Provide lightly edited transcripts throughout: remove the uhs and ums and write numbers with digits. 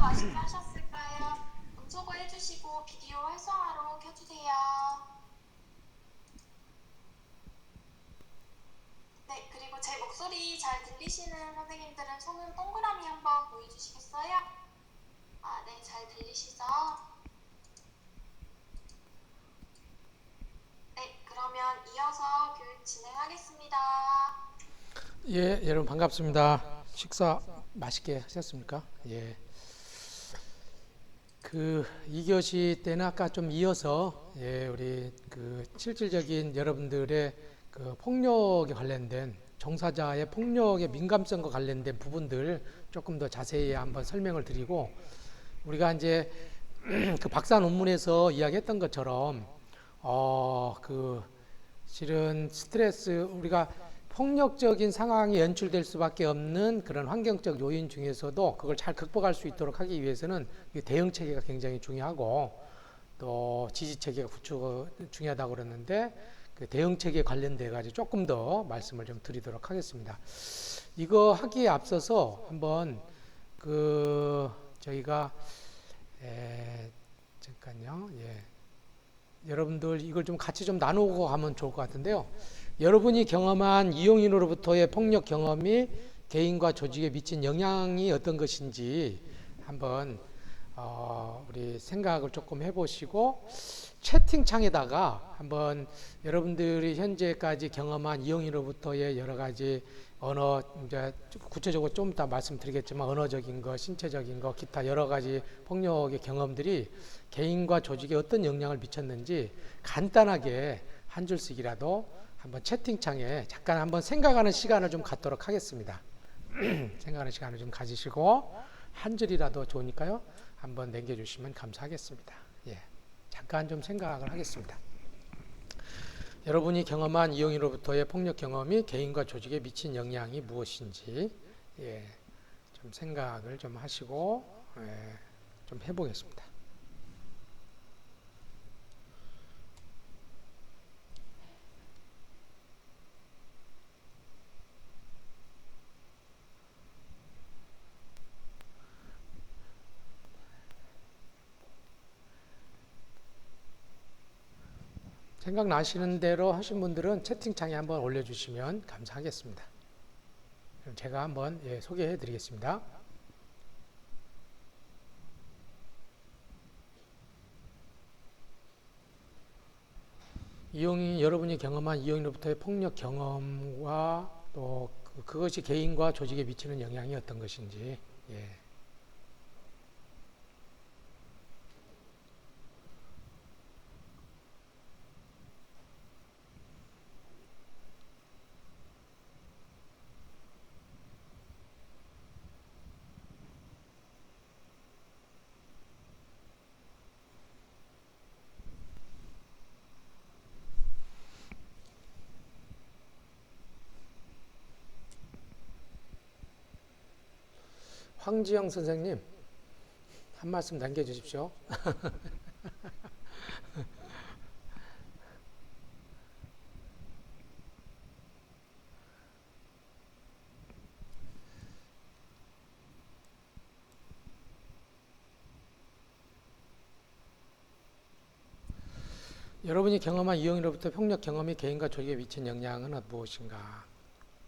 말씀하셨을까요? 음소거 해주시고 비디오 활성화로 켜주세요. 네, 그리고 제 목소리 잘 들리시는 선생님들은 손은 동그라미 한번 보여주시겠어요? 아, 네, 잘 들리시죠? 네, 그러면 이어서 교육 진행하겠습니다. 예, 여러분 반갑습니다. 식사 맛있게 하셨습니까? 예. 그 2교시 때는 아까 좀 이어서 우리 그 실질적인 여러분들의 그 폭력에 관련된 종사자의 폭력의 민감성과 관련된 부분들 조금 더 자세히 한번 설명을 드리고, 우리가 이제 그 박사 논문에서 이야기했던 것처럼 그 실은 스트레스, 우리가 폭력적인 상황이 연출될 수밖에 없는 그런 환경적 요인 중에서도 그걸 잘 극복할 수 있도록 하기 위해서는 대응 체계가 굉장히 중요하고, 또 지지 체계가 중요하다고 그러는데, 그 대응 체계에 관련돼 가지고 조금 더 말씀을 좀 드리도록 하겠습니다. 이거 하기에 앞서서 한번 그 저희가 잠깐요. 여러분들 이걸 좀 같이 좀 나누고 가면 좋을 것 같은데요. 여러분이 경험한 이용인으로부터의 폭력 경험이 개인과 조직에 미친 영향이 어떤 것인지 한번 우리 생각을 조금 해보시고, 채팅창에다가 한번 여러분들이 현재까지 경험한 이용인으로부터의 여러 가지 언어 이제 구체적으로 좀 이따 말씀드리겠지만 언어적인 거, 신체적인 거, 기타 여러 가지 폭력의 경험들이 개인과 조직에 어떤 영향을 미쳤는지 간단하게 한 줄씩이라도 한번 채팅창에 잠깐 한번 생각하는 시간을 좀 갖도록 하겠습니다. 생각하는 시간을 좀 가지시고 한 줄이라도 좋으니까요. 한번 남겨주시면 감사하겠습니다. 예, 잠깐 좀 생각을 하겠습니다. 여러분이 경험한 이용인으로부터의 폭력 경험이 개인과 조직에 미친 영향이 무엇인지 좀 생각을 좀 하시고 좀 해보겠습니다. 생각나시는 대로 하신 분들은 채팅창에 한번 올려주시면 감사하겠습니다. 그럼 제가 한번 소개해 드리겠습니다. 여러분이 경험한 이용인으로부터의 폭력 경험과 또 그것이 개인과 조직에 미치는 영향이 어떤 것인지 황지영 선생님 한 말씀 남겨주십시오. 여러분이 경험한 이용인으로부터 폭력 경험이 개인과 조직에 미친 영향은 무엇인가?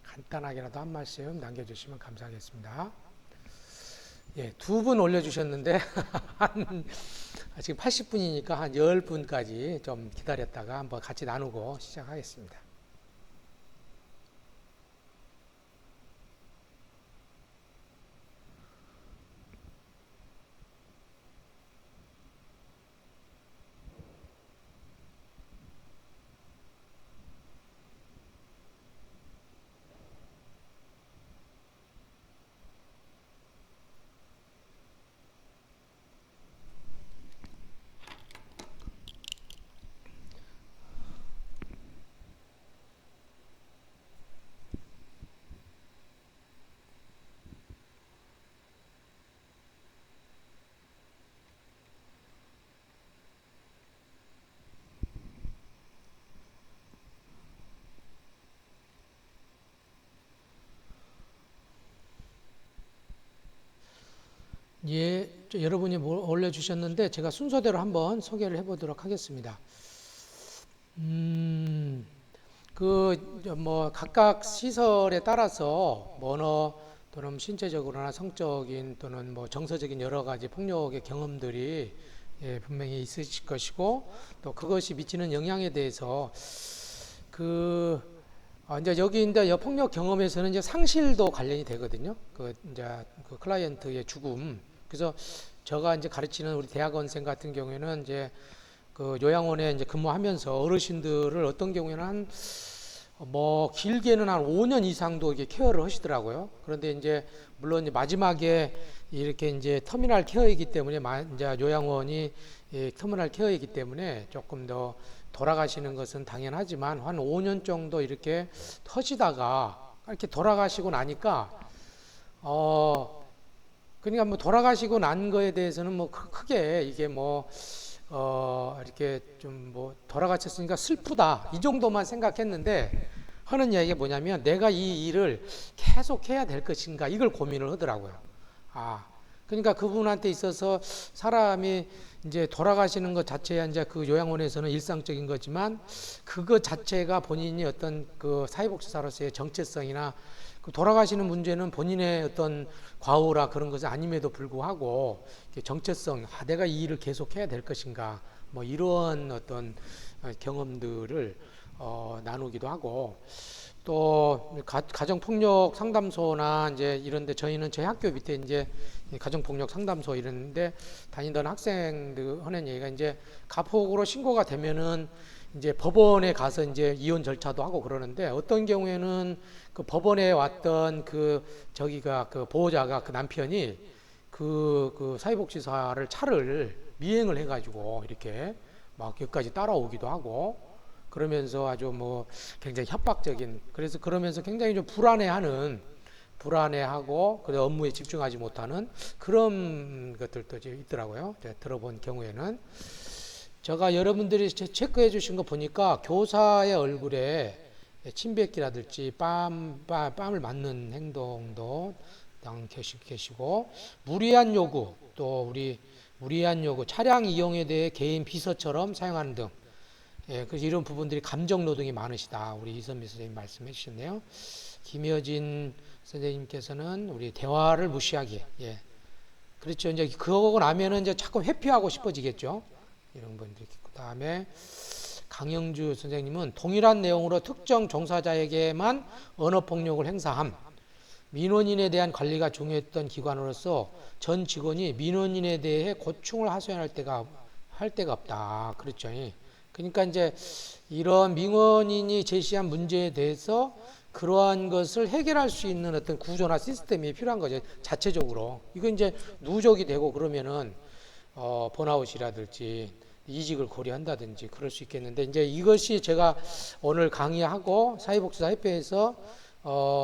간단하게라도 한 말씀 남겨주시면 감사하겠습니다. 두 분 올려주셨는데 지금 80분이니까 한 10분까지 좀 기다렸다가 한번 같이 나누고 시작하겠습니다. 여러분이 올려주셨는데 제가 순서대로 한번 소개를 해보도록 하겠습니다. 각각 시설에 따라서 언어 또는 신체적으로나 성적인 또는 정서적인 여러 가지 폭력의 경험들이 분명히 있으실 것이고 또 그것이 미치는 영향에 대해서 이제 폭력 경험에서는 이제 상실도 관련이 되거든요. 그 클라이언트의 죽음. 그래서 제가 이제 가르치는 우리 대학원생 같은 경우에는 이제 그 요양원에 이제 근무하면서 어르신들을 어떤 경우에는 길게는 한 5년 이상도 이게 케어를 하시더라고요. 그런데 이제 물론 이제 마지막에 이렇게 이제 터미널 케어이기 때문에 이제 요양원이 터미널 케어이기 때문에 조금 더 돌아가시는 것은 당연하지만 한 5년 정도 이렇게 터지다가 이렇게 돌아가시고 나니까 그러니까 돌아가시고 난 거에 대해서는 크게 이게 이렇게 좀 돌아가셨으니까 슬프다 이 정도만 생각했는데 하는 이야기가 뭐냐면 내가 이 일을 계속 해야 될 것인가 이걸 고민을 하더라고요. 그러니까 그분한테 있어서 사람이 이제 돌아가시는 것 자체야 이제 그 요양원에서는 일상적인 거지만 그것 자체가 본인이 어떤 그 사회복지사로서의 정체성이나 그 돌아가시는 문제는 본인의 어떤 과오라 그런 것이 아님에도 불구하고 정체성, 내가 이 일을 계속해야 될 것인가 이런 어떤 경험들을 나누기도 하고 또 가정폭력 상담소나 이제 이런데 저희는 저희 학교 밑에 이제 가정폭력 상담소 이런데 다니던 학생들 하는 얘기가 이제 가폭으로 신고가 되면은 이제 법원에 가서 이제 이혼 절차도 하고 그러는데 어떤 경우에는 그 법원에 왔던 그 저기가 그 보호자가 그 남편이 그 사회복지사를 차를 미행을 해가지고 이렇게 막 여기까지 따라오기도 하고 그러면서 아주 뭐 굉장히 협박적인 그래서 그러면서 굉장히 좀 불안해하고 그래서 업무에 집중하지 못하는 그런 것들도 있더라고요. 제가 들어본 경우에는 제가 여러분들이 체크해 주신 거 보니까 교사의 얼굴에 침뱉기라든지 뺨을 맞는 행동도 계시고 무리한 요구 또 무리한 요구 차량 이용에 대해 개인 비서처럼 사용하는 등 그래서 이런 부분들이 감정 노동이 많으시다. 우리 이선미 선생님 말씀해 주셨네요. 김여진 선생님께서는 우리 대화를 무시하기. 그렇죠. 이제 그거고 나면은 이제 자꾸 회피하고 싶어지겠죠. 이런 분들이 있고. 그다음에 강영주 선생님은 동일한 내용으로 특정 종사자에게만 언어 폭력을 행사함. 민원인에 대한 관리가 중요했던 기관으로서 전 직원이 민원인에 대해 고충을 하소연할 때가 없다. 그렇죠. 그러니까 이제 이런 민원인이 제시한 문제에 대해서 그러한 것을 해결할 수 있는 어떤 구조나 시스템이 필요한 거죠. 자체적으로. 이거 이제 누적이 되고 그러면은 번아웃이라든지 이직을 고려한다든지 그럴 수 있겠는데 이제 이것이 제가 오늘 강의하고 사회복지사 협회에서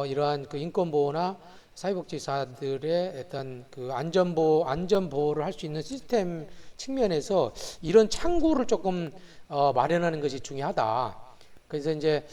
이러한 그 인권보호나 사회복지사들의 어떤 그 안전보호를 할 수 있는 시스템 측면에서 이런 창구를 조금 마련하는 것이 중요하다. 그래서 이제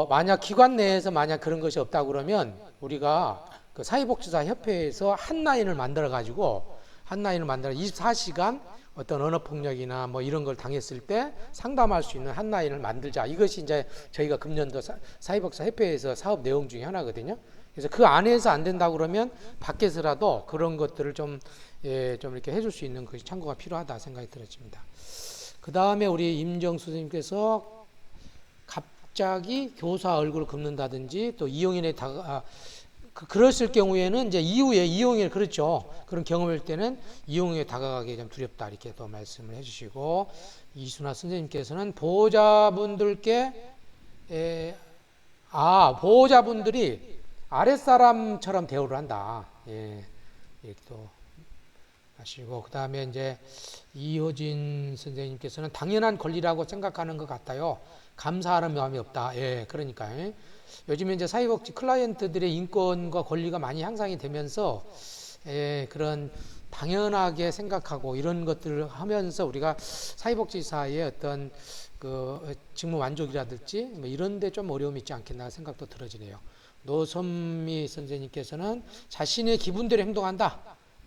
만약 기관 내에서 만약 그런 것이 없다 그러면 우리가 그 사회복지사 협회에서 한 라인을 만들어 가지고 24시간 어떤 언어폭력이나 뭐 이런 걸 당했을 때 상담할 수 있는 한 라인을 만들자. 이것이 이제 저희가 금년도 사회복지사 협회에서 사업 내용 중에 하나거든요. 그래서 그 안에서 안 된다 그러면 밖에서라도 그런 것들을 좀 이렇게 해줄 수 있는 것이 창구가 필요하다 생각이 들어집니다. 그 다음에 우리 임정수 선생님께서 갑자기 교사 얼굴을 긁는다든지 또 이용인에 그랬을 경우에는 이제 이후에 이용일 그렇죠. 그런 경험일 때는 이용에 다가가기 좀 두렵다 이렇게 또 말씀을 해주시고 이순아 선생님께서는 보호자분들이 아랫사람처럼 대우를 한다. 이렇게 또 하시고 그 다음에 이제 이효진 선생님께서는 당연한 권리라고 생각하는 것 같아요. 감사하는 마음이 없다. 그러니까 요즘에 이제 사회복지 클라이언트들의 인권과 권리가 많이 향상이 되면서 그런 당연하게 생각하고 이런 것들을 하면서 우리가 사회복지사의 어떤 그 직무 만족이라든지 뭐 이런 데 좀 어려움이 있지 않겠나 생각도 들어지네요. 노선미 선생님께서는 자신의 기분대로 행동한다.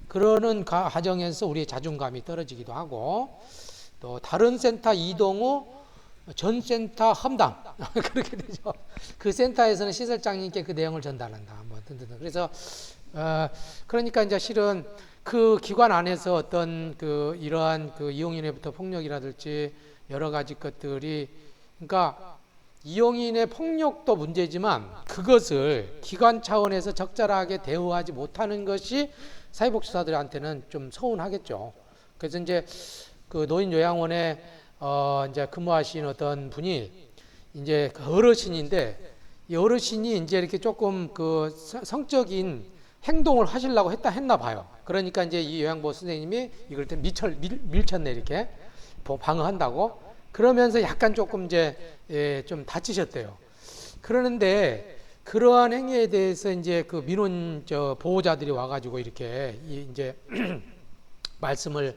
그러는 과정에서 우리의 자존감이 떨어지기도 하고 또 다른 센터 이동 후 전 센터 험담 그렇게 되죠. 그 센터에서는 시설장님께 그 내용을 전달한다. 뭐 등등. 그래서 그러니까 이제 실은 그 기관 안에서 어떤 그 이러한 그 이용인에부터 폭력이라든지 여러 가지 것들이 그러니까 이용인의 폭력도 문제지만 그것을 기관 차원에서 적절하게 대우하지 못하는 것이 사회복지사들한테는 좀 서운하겠죠. 그래서 이제 그 노인요양원에 이제 근무하신 어떤 분이 이제 어르신인데 이 어르신이 이제 이렇게 조금 그 성적인 행동을 하시려고 했나 봐요. 그러니까 이제 이 요양보호 선생님이 이걸 밀쳤네 이렇게 방어한다고 그러면서 약간 조금 이제 좀 다치셨대요. 그러는데 그러한 행위에 대해서 이제 그 민원 보호자들이 와가지고 이렇게 이제 말씀을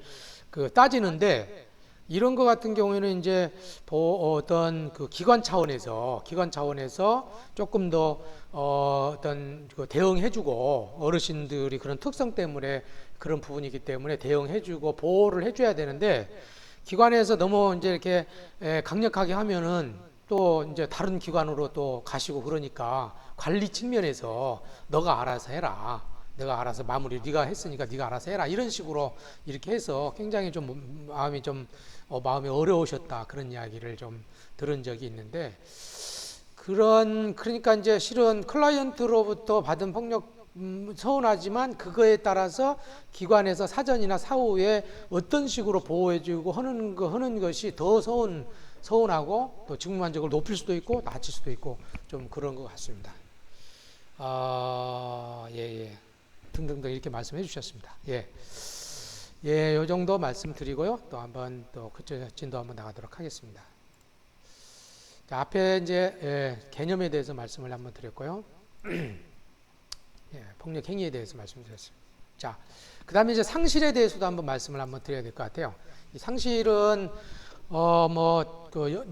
그 따지는데 이런 것 같은 경우에는 이제 어떤 그 기관 차원에서 조금 더 어떤 그 대응해주고 어르신들이 그런 특성 때문에 그런 부분이기 때문에 대응해주고 보호를 해줘야 되는데 기관에서 너무 이제 이렇게 강력하게 하면은 또 이제 다른 기관으로 또 가시고 그러니까 관리 측면에서 너가 알아서 해라. 내가 알아서 마무리 네가 했으니까 네가 알아서 해라. 이런 식으로 이렇게 해서 굉장히 좀 마음이 어려우셨다. 그런 이야기를 좀 들은 적이 있는데 그러니까 이제 실은 클라이언트로부터 받은 폭력 서운하지만 그거에 따라서 기관에서 사전이나 사후에 어떤 식으로 보호해주고 하는 것이 더 서운하고 또 직무 만족을 높일 수도 있고 낮출 수도 있고 좀 그런 것 같습니다. 예. 등등등 이렇게 말씀해 주셨습니다. 예, 요 정도 말씀드리고요. 또 한번 또 진도 한번 나가도록 하겠습니다. 자, 앞에 이제 개념에 대해서 말씀을 한번 드렸고요. 폭력 행위에 대해서 말씀드렸습니다. 자, 그다음에 이제 상실에 대해서도 한번 말씀을 한번 드려야 될 것 같아요. 이 상실은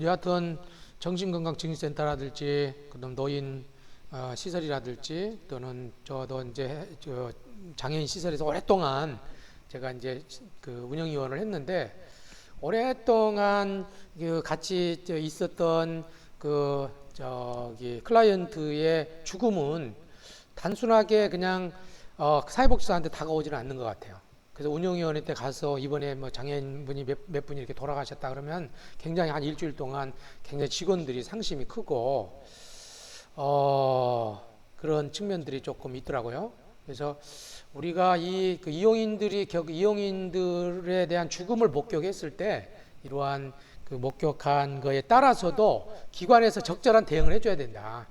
여하튼 정신건강증진센터라든지 그다음 노인 시설이라든지 또는 저도 이제 장애인 시설에서 오랫동안 제가 이제 그 운영위원을 했는데 오랫동안 같이 있었던 클라이언트의 죽음은 단순하게 그냥 사회복지사한테 다가오지는 않는 것 같아요. 그래서 운영위원회 때 가서 이번에 뭐 장애인분이 몇 분이 이렇게 돌아가셨다 그러면 굉장히 한 일주일 동안 굉장히 직원들이 상심이 크고 그런 측면들이 조금 있더라고요. 그래서 우리가 이용인들에 대한 죽음을 목격했을 때 이러한 그 목격한 거에 따라서도 기관에서 적절한 대응을 해줘야 된다.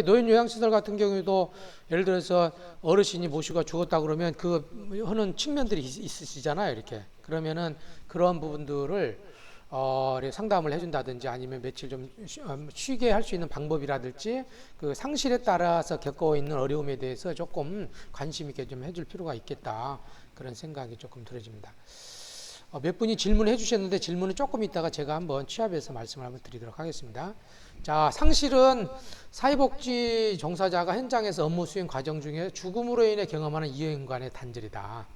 노인 요양시설 같은 경우에도 예를 들어서 어르신이 모시고 죽었다 그러면 그 하는 측면들이 있으시잖아요. 이렇게 그러면은 그런 부분들을 상담을 해준다든지 아니면 며칠 좀 쉬게 할 수 있는 방법이라든지 그 상실에 따라서 겪고 있는 어려움에 대해서 조금 관심 있게 좀 해줄 필요가 있겠다 그런 생각이 조금 들어집니다. 몇 분이 질문해 주셨는데 질문은 조금 있다가 제가 한번 취합해서 말씀을 한번 드리도록 하겠습니다. 자, 상실은 사회복지 종사자가 현장에서 업무 수행 과정 중에 죽음으로 인해 경험하는 이용 간의 단절이다.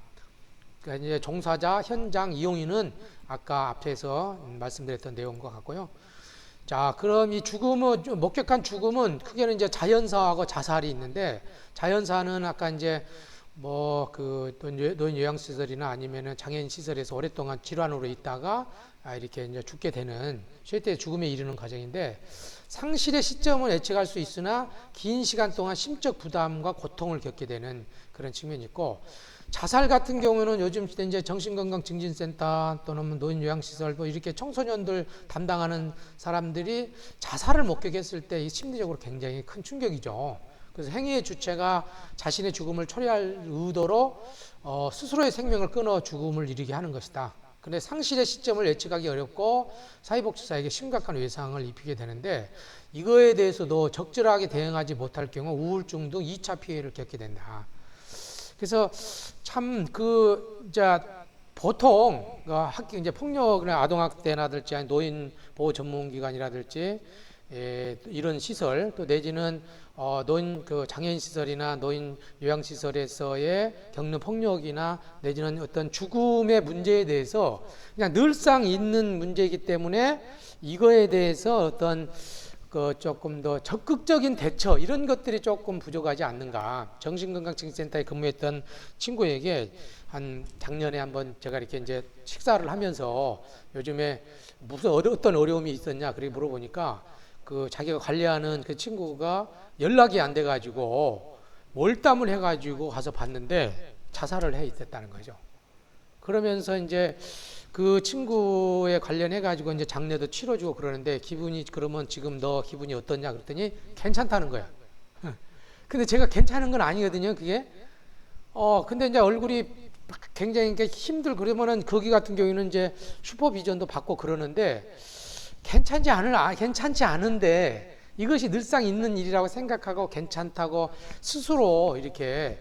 그러니까 이제 종사자, 현장, 이용인은 아까 앞에서 말씀드렸던 내용과 같고요. 자, 그럼 이 목격한 죽음은 크게는 이제 자연사하고 자살이 있는데, 자연사는 아까 이제 노인 요양시설이나 아니면은 장애인 시설에서 오랫동안 질환으로 있다가 이렇게 이제 죽게 되는 실제 죽음에 이르는 과정인데, 상실의 시점은 예측할 수 있으나 긴 시간 동안 심적 부담과 고통을 겪게 되는 그런 측면이 있고, 자살 같은 경우는 요즘 이제 정신건강증진센터 또는 노인 요양시설 이렇게 청소년들 담당하는 사람들이 자살을 목격했을 때 심리적으로 굉장히 큰 충격이죠. 그래서 행위의 주체가 자신의 죽음을 초래할 의도로 스스로의 생명을 끊어 죽음을 이르게 하는 것이다. 그런데 상실의 시점을 예측하기 어렵고 사회복지사에게 심각한 외상을 입히게 되는데, 이거에 대해서도 적절하게 대응하지 못할 경우 우울증 등 2차 피해를 겪게 된다. 그래서 참 보통 이제 폭력이나 아동학대라든지 노인 보호 전문기관이라든지 이런 시설 또 내지는 노인 장애인 시설이나 노인 요양 시설에서의 겪는 폭력이나 내지는 어떤 죽음의 문제에 대해서 그냥 늘상 있는 문제이기 때문에 이거에 대해서 어떤 조금 더 적극적인 대처 이런 것들이 조금 부족하지 않는가. 정신건강증진센터에 근무했던 친구에게 작년에 한번 제가 이렇게 이제 식사를 하면서 요즘에 무슨 어떤 어려움이 있었냐 그렇게 물어보니까 자기가 관리하는 그 친구가 연락이 안 돼가지고 몰담을 해가지고 가서 봤는데 자살을 해 있었다는 거죠. 그러면서 이제 그 친구에 관련해가지고 이제 장례도 치러주고 그러는데 그러면 지금 너 기분이 어떠냐 그랬더니 괜찮다는 거야. 근데 제가 괜찮은 건 아니거든요, 그게. 근데 이제 얼굴이 굉장히 그러면은 거기 같은 경우에는 이제 슈퍼비전도 받고 그러는데 괜찮지 않은데 이것이 늘상 있는 일이라고 생각하고 괜찮다고 스스로 이렇게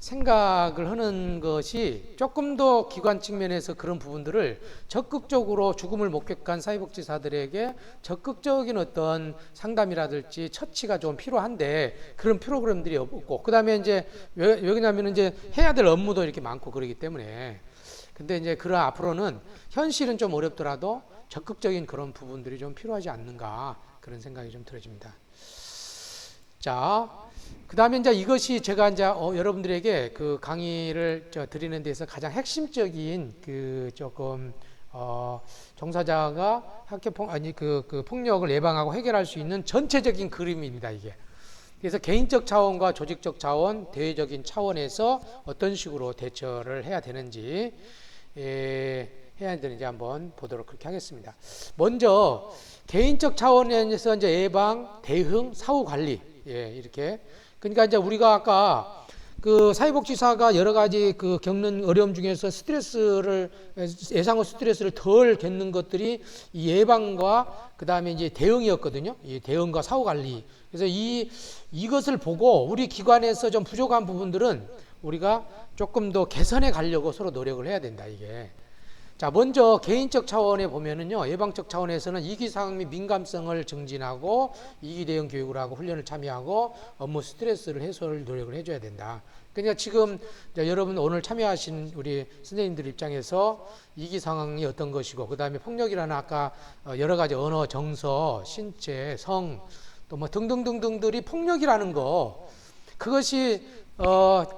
생각을 하는 것이 조금 더 기관 측면에서 그런 부분들을 적극적으로 죽음을 목격한 사회복지사들에게 적극적인 어떤 상담이라든지 처치가 좀 필요한데 그런 프로그램들이 없고, 그 다음에 이제 왜 그러냐면 이제 해야 될 업무도 이렇게 많고 그러기 때문에. 근데 이제 앞으로는 현실은 좀 어렵더라도 적극적인 그런 부분들이 좀 필요하지 않는가 그런 생각이 좀 들어집니다. 자, 그 다음에 이제 이것이 제가 이제 여러분들에게 그 강의를 드리는 데서 가장 핵심적인 조금 종사자가 그 폭력을 예방하고 해결할 수 있는 전체적인 그림입니다, 이게. 그래서 개인적 차원과 조직적 차원, 대외적인 차원에서 어떤 식으로 대처를 해야 되는지 한번 보도록 그렇게 하겠습니다. 먼저 개인적 차원에서 이제 예방, 대응, 사후 관리, 이렇게. 그러니까 이제 우리가 아까 그 사회복지사가 여러 가지 그 겪는 어려움 중에서 예상후 스트레스를 덜 겪는 것들이 이 예방과 그 다음에 이제 대응이었거든요. 이 대응과 사후 관리. 그래서 이것을 보고 우리 기관에서 좀 부족한 부분들은 우리가 조금 더 개선해 가려고 서로 노력을 해야 된다, 이게. 자, 먼저 개인적 차원에 보면은요, 예방적 차원에서는 이기 상황 및 민감성을 증진하고 이기 대응 교육을 하고 훈련을 참여하고 업무 스트레스를 해소할 노력을 해줘야 된다. 그러니까 지금 여러분 오늘 참여하신 우리 선생님들 입장에서 이기 상황이 어떤 것이고, 그 다음에 폭력이라는 아까 여러 가지 언어, 정서, 신체, 성, 또 뭐 등등등등들이 폭력이라는 거, 그것이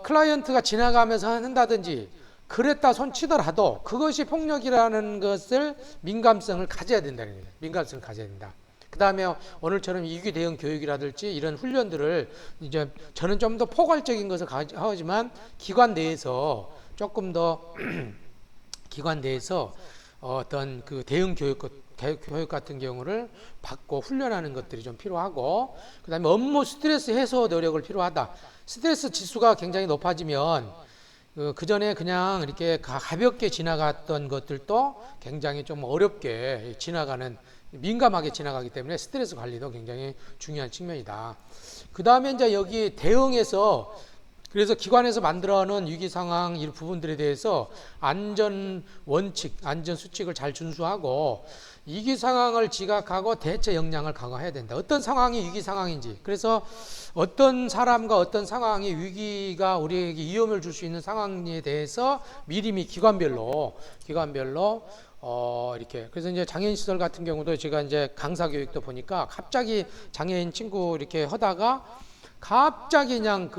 클라이언트가 지나가면서 한다든지 그랬다 손치더라도 그것이 폭력이라는 것을 민감성을 가져야 된다는 거예요. 민감성을 가져야 된다. 그 다음에 오늘처럼 이기 대응 교육이라든지 이런 훈련들을 이제 저는 좀 더 포괄적인 것을 하지만 기관 내에서 조금 더 기관 내에서 어떤 그 대응 교육 같은 경우를 받고 훈련하는 것들이 좀 필요하고, 그 다음에 업무 스트레스 해소 노력을 필요하다. 스트레스 지수가 굉장히 높아지면 그 전에 그냥 이렇게 가볍게 지나갔던 것들도 굉장히 좀 어렵게 민감하게 지나가기 때문에 스트레스 관리도 굉장히 중요한 측면이다. 그 다음에 이제 여기 대응에서 그래서 기관에서 만들어 놓은 위기 상황 이 부분들에 대해서 안전 원칙, 안전 수칙을 잘 준수하고 위기 상황을 지각하고 대처 역량을 강화해야 된다. 어떤 상황이 위기 상황인지, 그래서 어떤 사람과 어떤 상황이 위기가 우리에게 위험을 줄 수 있는 상황에 대해서 미리미 기관별로 이렇게. 그래서 이제 장애인 시설 같은 경우도 제가 이제 강사 교육도 보니까 갑자기 장애인 친구 이렇게 하다가 갑자기 그냥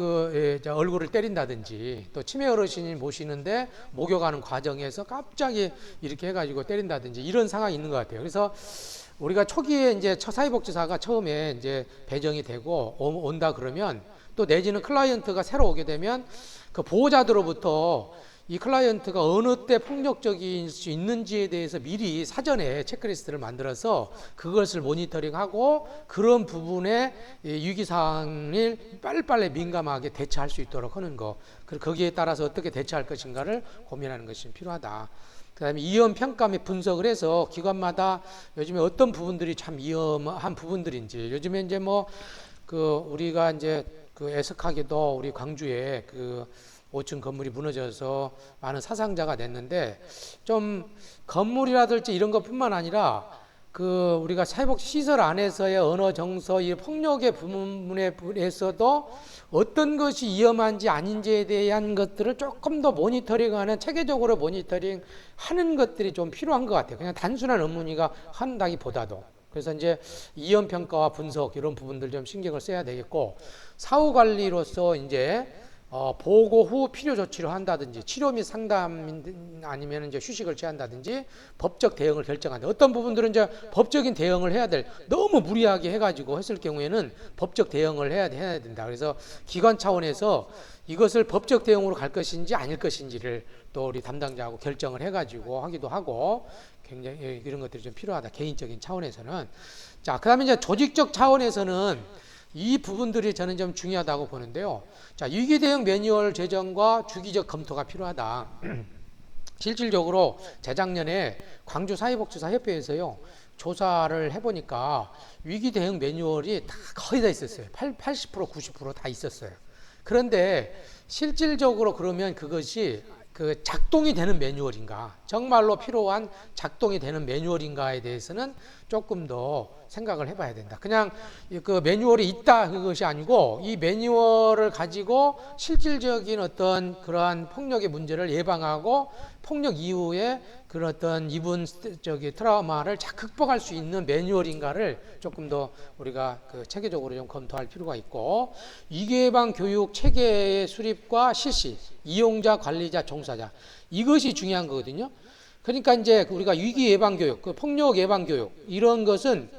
얼굴을 때린다든지, 또 치매 어르신이 모시는데 목욕하는 과정에서 갑자기 이렇게 해가지고 때린다든지 이런 상황이 있는 것 같아요. 그래서 우리가 초기에 이제 사회복지사가 처음에 이제 배정이 되고 온다 그러면, 또 내지는 클라이언트가 새로 오게 되면 그 보호자들로부터 이 클라이언트가 어느 때 폭력적일 수 있는지에 대해서 미리 사전에 체크리스트를 만들어서 그것을 모니터링하고 그런 부분에 위기사항을 빨리빨리 민감하게 대처할 수 있도록 하는 거, 그리고 거기에 따라서 어떻게 대처할 것인가를 고민하는 것이 필요하다. 그 다음에 위험 평가 및 분석을 해서 기관마다 요즘에 어떤 부분들이 참 위험한 부분들인지, 요즘에 이제 우리가 이제 애석하게도 우리 광주에 5층 건물이 무너져서 많은 사상자가 됐는데, 좀 건물이라든지 이런 것뿐만 아니라 우리가 사회복 시설 안에서의 언어 정서, 이 폭력의 부분에서도 어떤 것이 위험한지 아닌지에 대한 것들을 조금 더 모니터링하는, 체계적으로 모니터링하는 것들이 좀 필요한 것 같아요. 그냥 단순한 업무니가 한다기보다도. 그래서 이제 위험 평가와 분석 이런 부분들 좀 신경을 써야 되겠고, 사후 관리로서 이제 보고 후 필요 조치를 한다든지, 치료 및 상담 아니면 이제 휴식을 취한다든지, 법적 대응을 결정한다. 어떤 부분들은 이제 법적인 대응을 해야 너무 무리하게 해가지고 했을 경우에는 법적 대응을 해야 된다. 그래서 기관 차원에서 이것을 법적 대응으로 갈 것인지 아닐 것인지를 또 우리 담당자하고 결정을 해가지고 하기도 하고, 굉장히 이런 것들이 좀 필요하다. 개인적인 차원에서는. 자, 그 다음에 이제 조직적 차원에서는 이 부분들이 저는 좀 중요하다고 보는데요. 자, 위기 대응 매뉴얼 제정과 주기적 검토가 필요하다. 실질적으로 재작년에 광주 사회복지사 협회에서요, 조사를 해보니까 위기 대응 매뉴얼이 거의 다 있었어요. 80% 90% 다 있었어요. 그런데 실질적으로 그러면 그것이 작동이 되는 매뉴얼인가, 정말로 필요한 작동이 되는 매뉴얼인가에 대해서는 조금 더 생각을 해봐야 된다. 그냥 그 매뉴얼이 있다 그것이 아니고, 이 매뉴얼을 가지고 실질적인 어떤 그러한 폭력의 문제를 예방하고 폭력 이후에 그런 어떤 입은 트라우마를 극복할 수 있는 매뉴얼인가를 조금 더 우리가 체계적으로 좀 검토할 필요가 있고, 위기 예방 교육 체계의 수립과 실시, 이용자, 관리자, 종사자, 이것이 중요한 거거든요. 그러니까 이제 우리가 위기 예방 교육, 그 폭력 예방 교육 이런 것은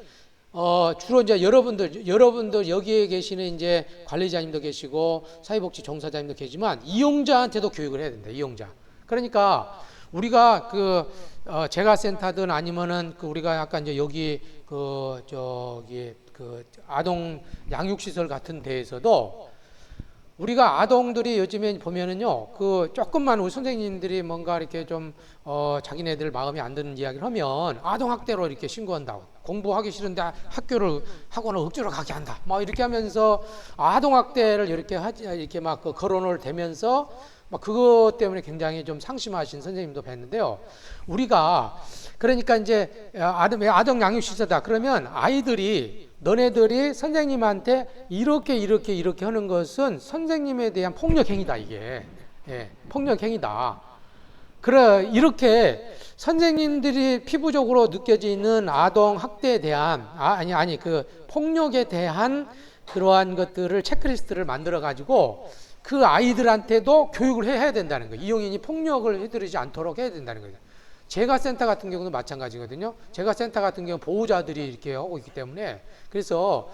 주로 이제 여러분들 여기에 계시는 이제 관리자님도 계시고 사회복지 종사자님도 계시지만 이용자한테도 교육을 해야 된다. 이용자. 그러니까 우리가 재가센터든 아니면은 우리가 약간 이제 여기 아동 양육시설 같은 데에서도 우리가 아동들이 요즘에 보면은요, 조금만 우리 선생님들이 뭔가 이렇게 좀, 자기네들 마음에 안 드는 이야기를 하면 아동학대로 이렇게 신고한다고. 공부하기 싫은데 학원을 억지로 가게 한다. 막 이렇게 하면서 아동학대를 이렇게 막 거론을 대면서 막 그것 때문에 굉장히 좀 상심하신 선생님도 뵀는데요. 우리가 그러니까 이제 아동 양육시설이다. 그러면 너네들이 선생님한테 이렇게 하는 것은 선생님에 대한 폭력행위다, 이게. 예, 폭력행위다. 이렇게 선생님들이 피부적으로 느껴지는 아동 학대에 대한, 폭력에 대한 그러한 것들을 체크리스트를 만들어가지고 그 아이들한테도 교육을 해야 된다는 거예요. 이용인이 폭력을 해드리지 않도록 해야 된다는 거예요. 재가센터 같은 경우도 마찬가지거든요. 재가센터 같은 경우 보호자들이 이렇게 하고 있기 때문에 그래서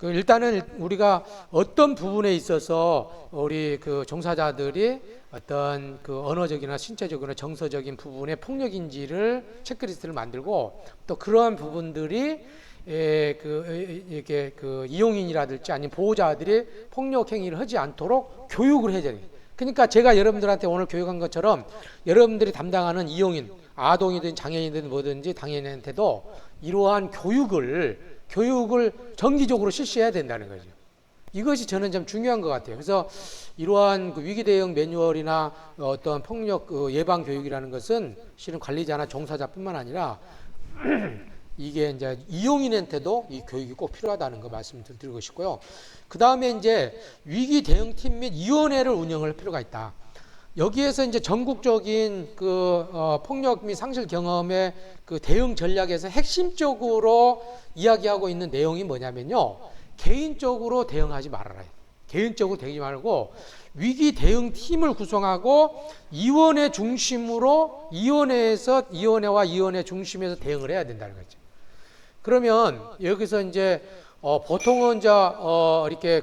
일단은 우리가 어떤 부분에 있어서 우리 종사자들이 어떤 언어적이나 신체적이나 정서적인 부분의 폭력인지를 체크리스트를 만들고 또 그러한 부분들이 이렇게 이용인이라든지 아니면 보호자들이 폭력 행위를 하지 않도록 교육을 해야 돼요. 그러니까 제가 여러분들한테 오늘 교육한 것처럼 여러분들이 담당하는 이용인, 아동이든 장애인이든 뭐든지 당연한테도 이러한 교육을 정기적으로 실시해야 된다는 거죠. 이것이 저는 좀 중요한 것 같아요. 그래서 이러한 위기 대응 매뉴얼이나 어떤 폭력 예방 교육이라는 것은 실은 관리자나 종사자뿐만 아니라 이게 이제 이용인한테도 이 교육이 꼭 필요하다는 거 말씀드리고 싶고요. 그 다음에 이제 위기 대응팀 및 위원회를 운영할 필요가 있다. 여기에서 이제 전국적인 폭력 및 상실 경험의 대응 전략에서 핵심적으로 이야기하고 있는 내용이 뭐냐면요. 개인적으로 대응하지 말아라. 개인적으로 대응하지 말고 위기 대응 팀을 구성하고 이원회 중심에서 대응을 해야 된다는 거죠. 그러면 여기서 이제 보통은 이렇게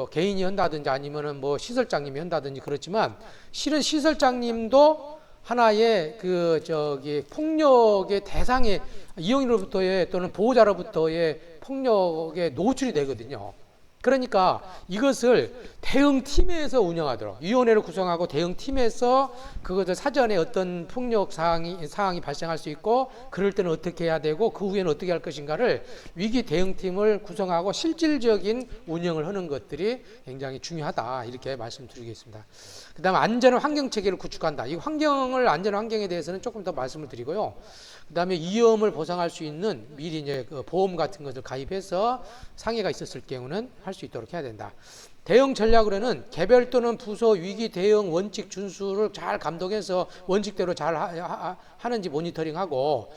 개인이 한다든지 아니면은 뭐 시설장님이 한다든지 그렇지만 실은 시설장님도 하나의 폭력의 대상의 이용인으로부터의 또는 보호자로부터의 폭력에 노출이 되거든요. 그러니까 이것을 대응팀에서 운영하도록 위원회를 구성하고 대응팀에서 그것을 사전에 어떤 폭력 상황이 발생할 수 있고 그럴 때는 어떻게 해야 되고 그 후에는 어떻게 할 것인가를 위기 대응팀을 구성하고 실질적인 운영을 하는 것들이 굉장히 중요하다 이렇게 말씀드리겠습니다. 그 다음에 안전한 환경체계를 구축한다. 이 안전한 환경에 대해서는 조금 더 말씀을 드리고요. 그 다음에 위험을 보상할 수 있는 미리 이제 보험 같은 것을 가입해서 상해가 있었을 경우는 할 수 있도록 해야 된다. 대응 전략으로는 개별 또는 부서 위기 대응 원칙 준수를 잘 감독해서 원칙대로 잘 하는지 모니터링하고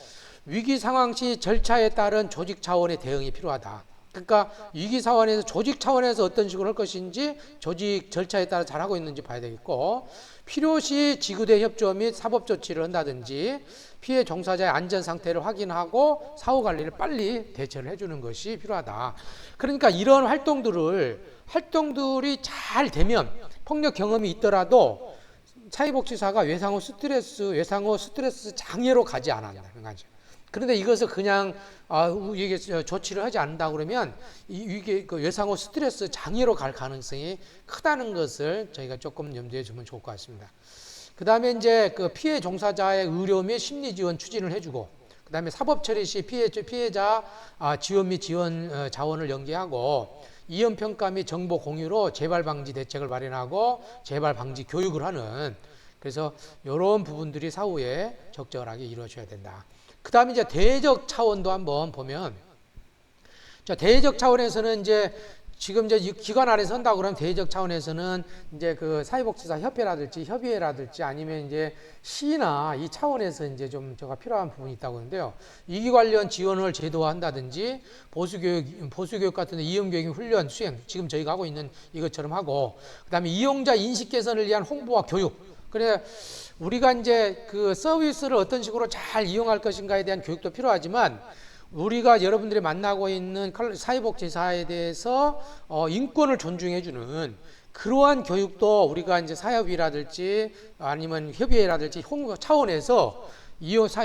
위기 상황 시 절차에 따른 조직 차원의 대응이 필요하다. 그러니까 위기 상황에서 조직 차원에서 어떤 식으로 할 것인지 조직 절차에 따라 잘하고 있는지 봐야 되겠고 필요시 지구대 협조 및 사법 조치를 한다든지 피해 종사자의 안전 상태를 확인하고 사후 관리를 빨리 대처를 해주는 것이 필요하다. 그러니까 이런 활동들이 잘 되면 폭력 경험이 있더라도 사회복지사가 외상후 스트레스 장애로 가지 않았다는 거죠. 그런데 이것을 그냥 이게 조치를 하지 않는다 그러면 이게 외상후 스트레스 장애로 갈 가능성이 크다는 것을 저희가 조금 염두에 두면 좋을 것 같습니다. 그 다음에 이제 피해 종사자의 의료 및 심리 지원 추진을 해주고, 그 다음에 사법 처리 시 피해자 지원 및 지원 자원을 연계하고, 이연 평가 및 정보 공유로 재발 방지 대책을 마련하고 재발 방지 교육을 하는, 그래서 이런 부분들이 사후에 적절하게 이루어져야 된다. 그 다음에 이제 대외적 차원도 한번 보면, 대외적 차원에서는 이제 지금 이제 기관 아래서 한다고 그러면 대외적 차원에서는 이제 사회복지사 협회라든지 협의회라든지 아니면 이제 시나 이 차원에서 이제 좀 제가 필요한 부분이 있다고 하는데요. 이기 관련 지원을 제도화한다든지 보수교육 같은 이용교육 훈련 수행 지금 저희가 하고 있는 이것처럼 하고, 그 다음에 이용자 인식 개선을 위한 홍보와 교육, 그래 우리가 이제 그 서비스를 어떤 식으로 잘 이용할 것인가에 대한 교육도 필요하지만 우리가 여러분들이 만나고 있는 사회복지사에 대해서 인권을 존중해주는 그러한 교육도 우리가 이제 사협이라든지 아니면 협의회라든지 홍보 차원에서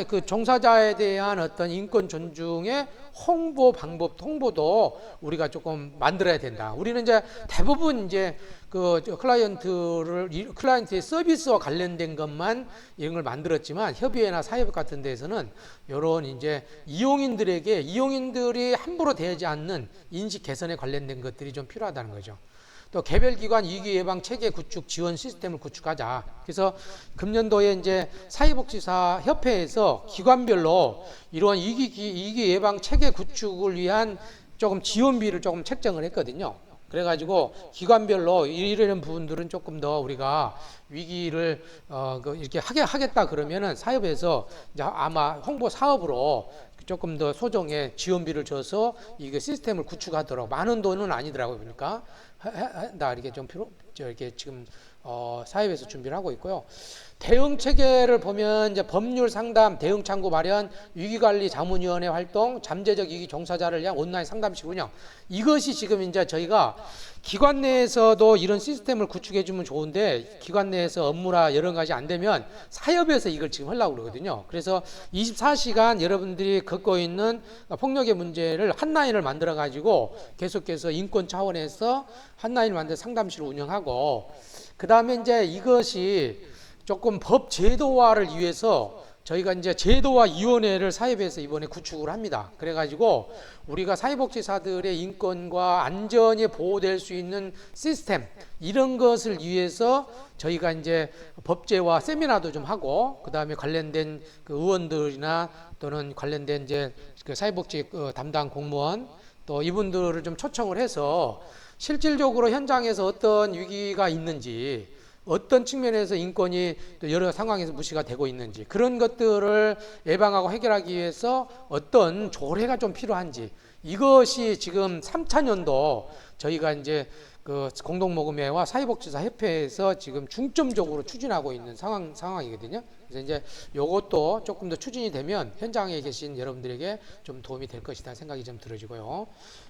그 종사자에 대한 어떤 인권 존중의 홍보 방법, 홍보도 우리가 조금 만들어야 된다. 우리는 이제 대부분 이제 그 클라이언트의 서비스와 관련된 것만 이런 걸 만들었지만 협의회나 사협 같은 데에서는 이런 이제 이용인들이 함부로 대하지 않는 인식 개선에 관련된 것들이 좀 필요하다는 거죠. 또 개별기관 위기 예방 체계 구축 지원 시스템을 구축하자. 그래서 금년도에 이제 사회복지사 협회에서 기관별로 이러한 위기 예방 체계 구축을 위한 조금 지원비를 조금 책정을 했거든요. 그래가지고 기관별로 이런 부분들은 조금 더 우리가 위기를 이렇게 하겠다 그러면은 사협에서 이제 아마 홍보 사업으로 조금 더 소정의 지원비를 줘서 이거 시스템을 구축하도록 많은 돈은 아니더라고요. 보니까 나 이렇게 좀 이렇게 지금 사협에서 준비를 하고 있고요. 대응 체계를 보면 이제 법률 상담, 대응 창구 마련, 위기관리 자문위원회 활동, 잠재적 위기 종사자를 위한 온라인 상담실 운영. 이것이 지금 이제 저희가 기관 내에서도 이런 시스템을 구축해 주면 좋은데 기관 내에서 업무나 여러 가지 안 되면 사협에서 이걸 지금 하려고 그러거든요. 그래서 24시간 여러분들이 겪고 있는 폭력의 문제를 한라인을 만들어 가지고 계속해서 인권 차원에서 한라인을 만들어 상담실을 운영하고 그 다음에 이제 이것이 조금 법 제도화를 위해서 저희가 이제 제도화 위원회를 사협에서 이번에 구축을 합니다. 그래가지고 우리가 사회복지사들의 인권과 안전이 보호될 수 있는 시스템 이런 것을 위해서 저희가 이제 법제화 세미나도 좀 하고 그 다음에 관련된 그 의원들이나 또는 관련된 이제 그 사회복지 담당 공무원 또 이분들을 좀 초청을 해서 실질적으로 현장에서 어떤 위기가 있는지 어떤 측면에서 인권이 또 여러 상황에서 무시가 되고 있는지 그런 것들을 예방하고 해결하기 위해서 어떤 조례가 좀 필요한지 이것이 지금 3차년도 저희가 이제 그 공동모금회와 사회복지사 협회에서 지금 중점적으로 추진하고 있는 상황이거든요. 그래서 이제 요것도 조금 더 추진이 되면 현장에 계신 여러분들에게 좀 도움이 될 것이다 생각이 좀 들어지고요.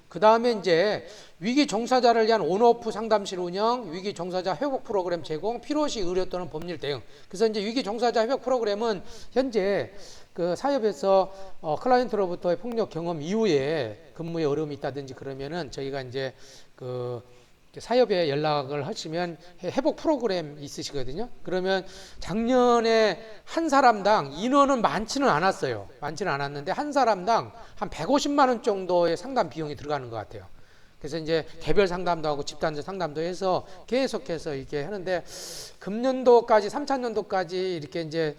그 다음에 이제 위기 종사자를 위한 온오프 상담실 운영, 위기 종사자 회복 프로그램 제공, 필요시 의료 또는 법률 대응. 그래서 이제 위기 종사자 회복 프로그램은 현재 그 사협에서 클라이언트로부터의 폭력 경험 이후에 근무에 어려움이 있다든지 그러면은 저희가 이제 그 사협에 연락을 하시면 회복 프로그램 있으시거든요. 그러면 작년에 한 사람당 인원은 많지는 않았어요. 많지는 않았는데 한 사람당 한 150만 원 정도의 상담 비용이 들어가는 것 같아요. 그래서 이제 개별 상담도 하고 집단적 상담도 해서 계속해서 이렇게 하는데 금년도까지 3차년도까지 이렇게 이제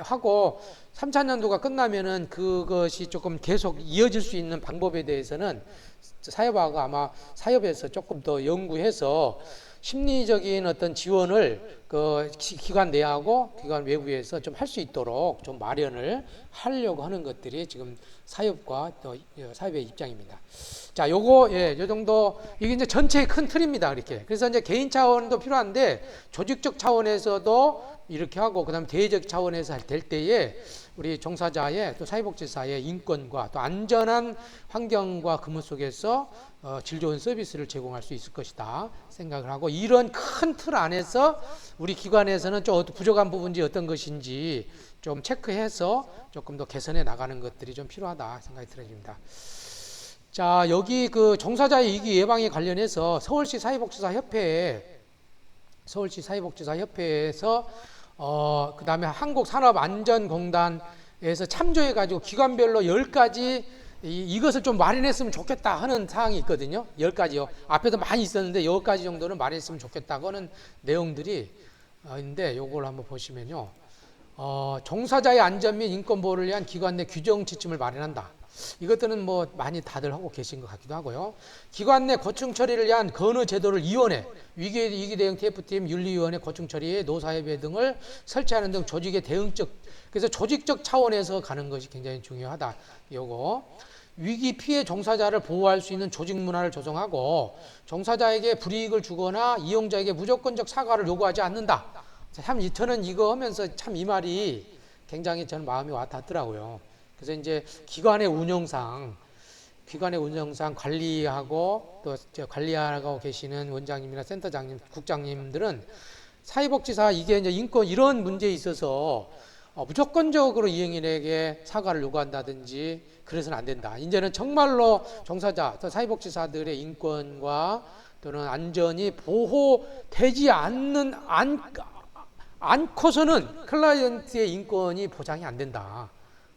하고 3차년도가 끝나면은 그것이 조금 계속 이어질 수 있는 방법에 대해서는 사협하고 아마 사협에서 조금 더 연구해서 심리적인 어떤 지원을 그 기관 내하고 기관 외부에서 좀 할 수 있도록 좀 마련을 하려고 하는 것들이 지금 사협과 또 사협의 입장입니다. 자, 요거 요 정도 이게 이제 전체의 큰 틀입니다. 이렇게. 그래서 이제 개인 차원도 필요한데 조직적 차원에서도 이렇게 하고 그다음에 대외적 차원에서 될 때에 우리 종사자의 또 사회복지사의 인권과 또 안전한 환경과 근무 속에서 질 좋은 서비스를 제공할 수 있을 것이다 생각을 하고 이런 큰 틀 안에서 우리 기관에서는 좀 부족한 부분이 어떤 것인지 좀 체크해서 조금 더 개선해 나가는 것들이 좀 필요하다 생각이 들어집니다. 자, 여기 그 종사자의 위기 예방에 관련해서 서울시 사회복지사협회에서 그 다음에 한국산업안전공단에서 참조해가지고 기관별로 10가지 이것을 좀 마련했으면 좋겠다 하는 사항이 있거든요. 10가지요. 앞에도 많이 있었는데 10가지 정도는 마련했으면 좋겠다고 하는 내용들이 있는데 요걸 한번 보시면요. 종사자의 안전 및 인권 보호를 위한 기관 내 규정 지침을 마련한다. 이것들은 뭐 많이 다들 하고 계신 것 같기도 하고요. 기관 내 고충 처리를 위한 건의 제도를 위원회, 위기 대응 TF팀, 윤리위원회, 고충 처리, 노사협회 등을 설치하는 등 조직의 대응적, 그래서 조직적 차원에서 가는 것이 굉장히 중요하다. 요거. 위기 피해 종사자를 보호할 수 있는 조직 문화를 조성하고 종사자에게 불이익을 주거나 이용자에게 무조건적 사과를 요구하지 않는다. 저는 이거 하면서 참 이 말이 굉장히 저는 마음이 와닿더라고요. 그래서 이제 기관의 운영상 관리하고 또 관리하고 계시는 원장님이나 센터장님, 국장님들은 사회복지사 이게 이제 인권 이런 문제에 있어서 무조건적으로 이행인에게 사과를 요구한다든지 그래서는 안 된다. 이제는 정말로 종사자, 또 사회복지사들의 인권과 또는 안전이 보호되지 않고서는 클라이언트의 인권이 보장이 안 된다.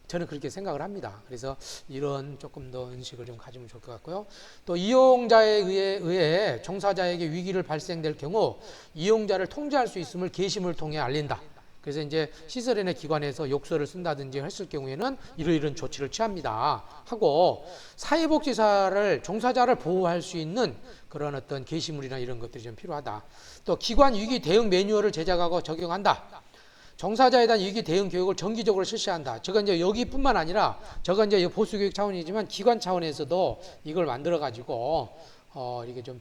저는 그렇게 생각을 합니다. 그래서 이런 조금 더 인식을 좀 가지면 좋을 것 같고요. 또 이용자에 의해 종사자에게 위기를 발생될 경우 이용자를 통제할 수 있음을 게시물을 통해 알린다. 그래서 이제 시설이나 기관에서 욕설을 쓴다든지 했을 경우에는 이러이러한 조치를 취합니다 하고, 사회복지사를 종사자를 보호할 수 있는 그런 어떤 게시물이나 이런 것들이 좀 필요하다. 또 기관 위기 대응 매뉴얼을 제작하고 적용한다. 종사자에 대한 위기 대응 교육을 정기적으로 실시한다. 저건 이제 여기뿐만 아니라 저건 이제 보수 교육 차원이지만 기관 차원에서도 이걸 만들어 가지고 이게 좀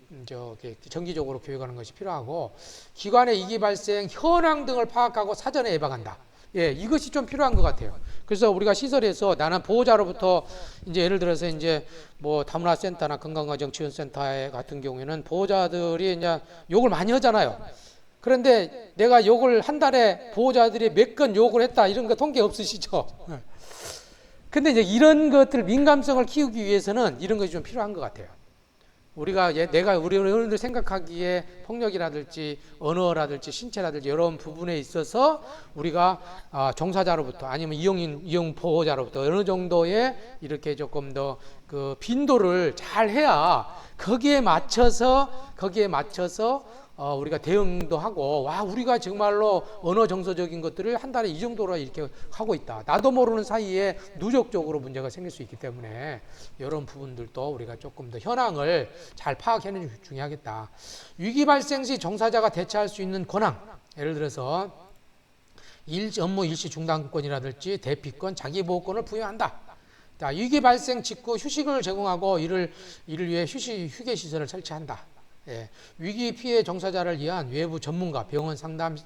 정기적으로 교육하는 것이 필요하고, 기관의 위기 발생 현황 등을 파악하고 사전에 예방한다. 예, 이것이 좀 필요한 것 같아요. 그래서 우리가 시설에서 나는 보호자로부터 이제 예를 들어서 이제 뭐 다문화센터나 건강가정지원센터 같은 경우에는 보호자들이 이제 욕을 많이 하잖아요. 그런데 내가 욕을 한 달에 보호자들이 몇 건 욕을 했다 이런 거 통계 없으시죠? 근데 이제 이런 것들 민감성을 키우기 위해서는 이런 것이 좀 필요한 것 같아요. 우리가 우리 어른들 생각하기에 폭력이라든지 언어라든지 신체라든지 이런 부분에 있어서 우리가 종사자로부터 아니면 이용 보호자로부터 어느 정도의 이렇게 조금 더 그 빈도를 잘 해야 거기에 맞춰서 우리가 대응도 하고, 와, 우리가 정말로 언어 정서적인 것들을 한 달에 이 정도로 이렇게 하고 있다. 나도 모르는 사이에 누적적으로 문제가 생길 수 있기 때문에 이런 부분들도 우리가 조금 더 현황을 잘 파악하는 게 중요하겠다. 위기 발생 시 종사자가 대처할 수 있는 권한, 예를 들어서 업무 일시 중단권이라든지 대피권, 자기보호권을 부여한다. 자, 위기 발생 직후 휴식을 제공하고 이를 위해 휴게 시설을 설치한다. 예, 위기 피해 종사자를 위한 외부 전문가, 병원 상담,